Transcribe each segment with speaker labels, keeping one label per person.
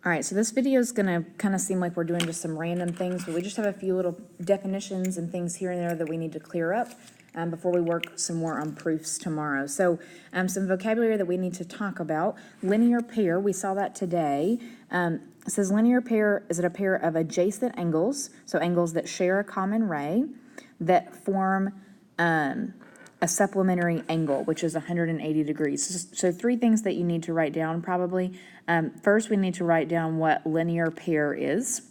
Speaker 1: All right, so this video is going to kind of seem like we're doing just some random things, but we just have a few little definitions and things here and there that we need to clear up before we work some more on proofs tomorrow. So some vocabulary that we need to talk about. Linear pair, we saw that today. It says linear pair is a pair of adjacent angles, so angles that share a common ray, that form a supplementary angle, which is 180 degrees. So three things that you need to write down probably. First, we need to write down what linear pair is.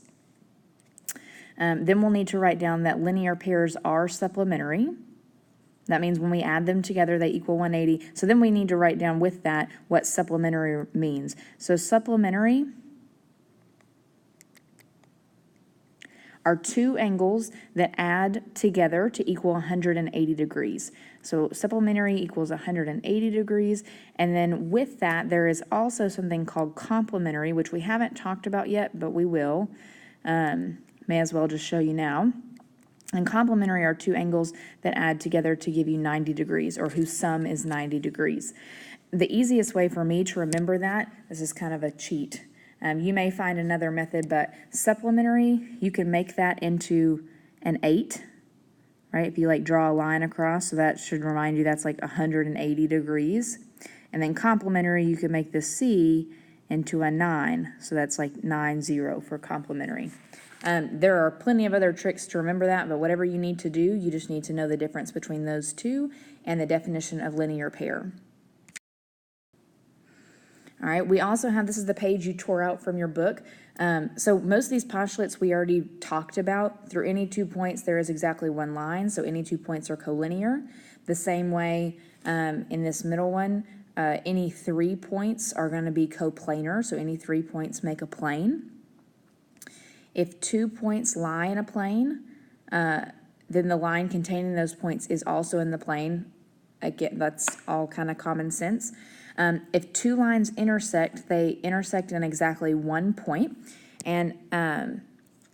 Speaker 1: Then we'll need to write down that linear pairs are supplementary. That means when we add them together, they equal 180. So then we need to write down with that what supplementary means. So supplementary are two angles that add together to equal 180 degrees. So supplementary equals 180 degrees. And then with that, there is also something called complementary, which we haven't talked about yet, but we will. May as well just show you now. And complementary are two angles that add together to give you 90 degrees, or whose sum is 90 degrees. The easiest way for me to remember that, this is kind of a cheat. You may find another method, but supplementary, you can make that into an 8, right? If you like draw a line across, so that should remind you that's like 180 degrees. And then complementary, you can make the C into a 9, so that's like 90 for complementary. There are plenty of other tricks to remember that, but whatever you need to do, you just need to know the difference between those two and the definition of linear pair. All right, we also have, this is the page you tore out from your book. So most of these postulates we already talked about. Through any 2 points, there is exactly one line, so any 2 points are collinear. The same way in this middle one, any 3 points are going to be coplanar, so any 3 points make a plane. If 2 points lie in a plane, then the line containing those points is also in the plane. Again, that's all kind of common sense. If two lines intersect, they intersect in exactly 1 point. And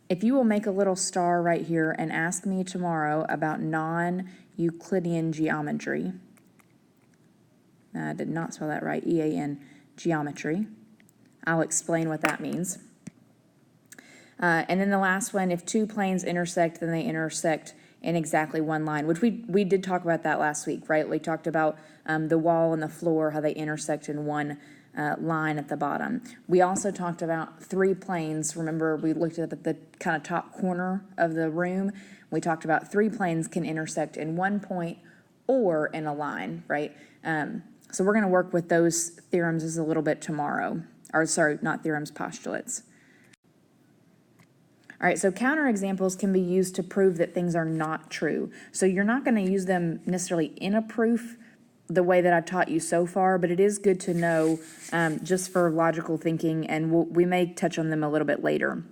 Speaker 1: if you will make a little star right here and ask me tomorrow about non-Euclidean geometry. I did not spell that right, E-A-N, geometry. I'll explain what that means. And then the last one, if two planes intersect, then they intersect in exactly one line, which we did talk about that last week, right? We talked about the wall and the floor, how they intersect in one line at the bottom. We also talked about 3 planes. Remember, we looked at the kind of top corner of the room. We talked about 3 planes can intersect in 1 point or in a line, right? So we're going to work with those theorems as a little bit tomorrow. Or sorry, not theorems, postulates. All right, so counterexamples can be used to prove that things are not true. So you're not going to use them necessarily in a proof the way that I've taught you so far, but it is good to know just for logical thinking, and we may touch on them a little bit later.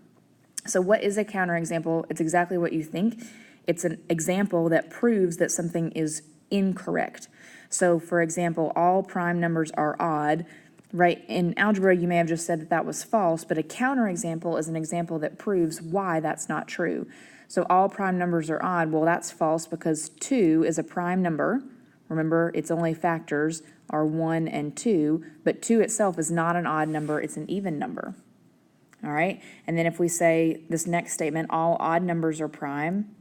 Speaker 1: So what is a counterexample? It's exactly what you think. It's an example that proves that something is incorrect. So for example, all prime numbers are odd. Right, in algebra, you may have just said that that was false, but a counterexample is an example that proves why that's not true. So all prime numbers are odd. Well, that's false because 2 is a prime number. Remember, its only factors are 1 and 2, but 2 itself is not an odd number, it's an even number. All right, and then if we say this next statement, all odd numbers are prime,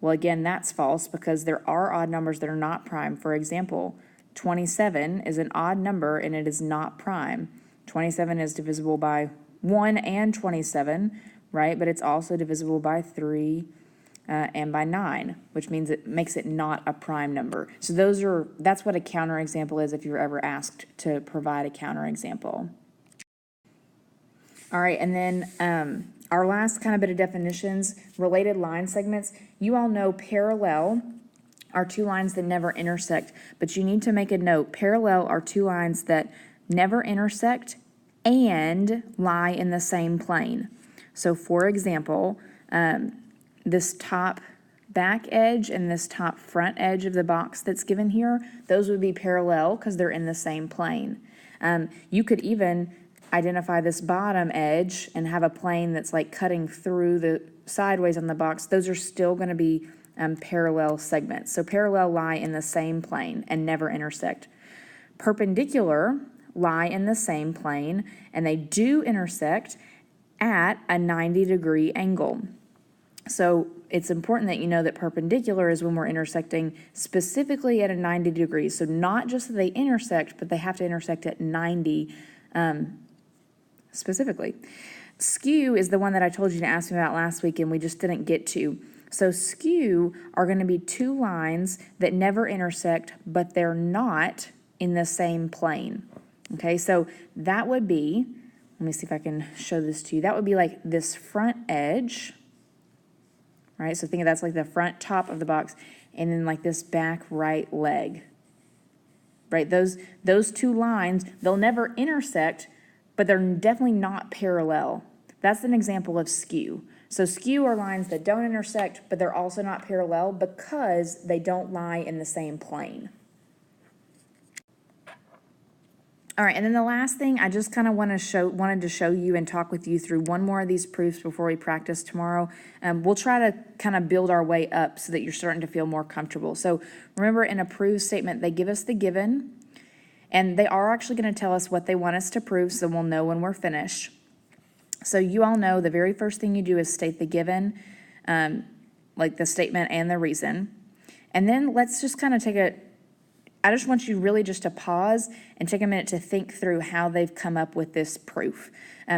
Speaker 1: well, again, that's false because there are odd numbers that are not prime. For example, 27 is an odd number and it is not prime. 27 is divisible by 1 and 27, right? But it's also divisible by 3 and by 9, which means it makes it not a prime number. So that's what a counterexample is if you're ever asked to provide a counterexample. All right, and then our last kind of bit of definitions, related line segments. You all know parallel are 2 lines that never intersect, but you need to make a note. Parallel are 2 lines that never intersect and lie in the same plane. So for example, this top back edge and this top front edge of the box that's given here, those would be parallel because they're in the same plane. You could even identify this bottom edge and have a plane that's like cutting through the sideways on the box. Those are still going to be parallel segments. So parallel lie in the same plane and never intersect. Perpendicular lie in the same plane, and they do intersect at a 90-degree angle. So it's important that you know that perpendicular is when we're intersecting specifically at a 90 degrees. So not just that they intersect, but they have to intersect at 90 specifically. Skew is the one that I told you to ask me about last week and we just didn't get to. So skew are going to be two lines that never intersect, but they're not in the same plane. Okay, so that would be, let me see if I can show this to you. That would be like this front edge, right? So think of that's like the front top of the box, and then like this back right leg, right? Those two lines, they'll never intersect, but they're definitely not parallel. That's an example of skew. So skew are lines that don't intersect, but they're also not parallel because they don't lie in the same plane. All right, and then the last thing, I just kind of wanted to show you and talk with you through one more of these proofs before we practice tomorrow. We'll try to kind of build our way up so that you're starting to feel more comfortable. So remember, in a prove statement, they give us the given, and they are actually going to tell us what they want us to prove, so we'll know when we're finished. So you all know the very first thing you do is state the given, like the statement and the reason. And then let's just kind of I just want you really just to pause and take a minute to think through how they've come up with this proof.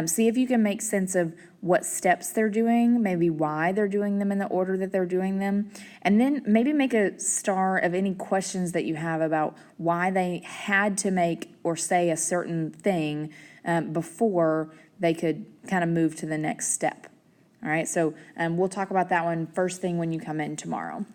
Speaker 1: See if you can make sense of what steps they're doing, maybe why they're doing them in the order that they're doing them, and then maybe make a star of any questions that you have about why they had to make or say a certain thing before they could kind of move to the next step. All right, so we'll talk about that one first thing when you come in tomorrow.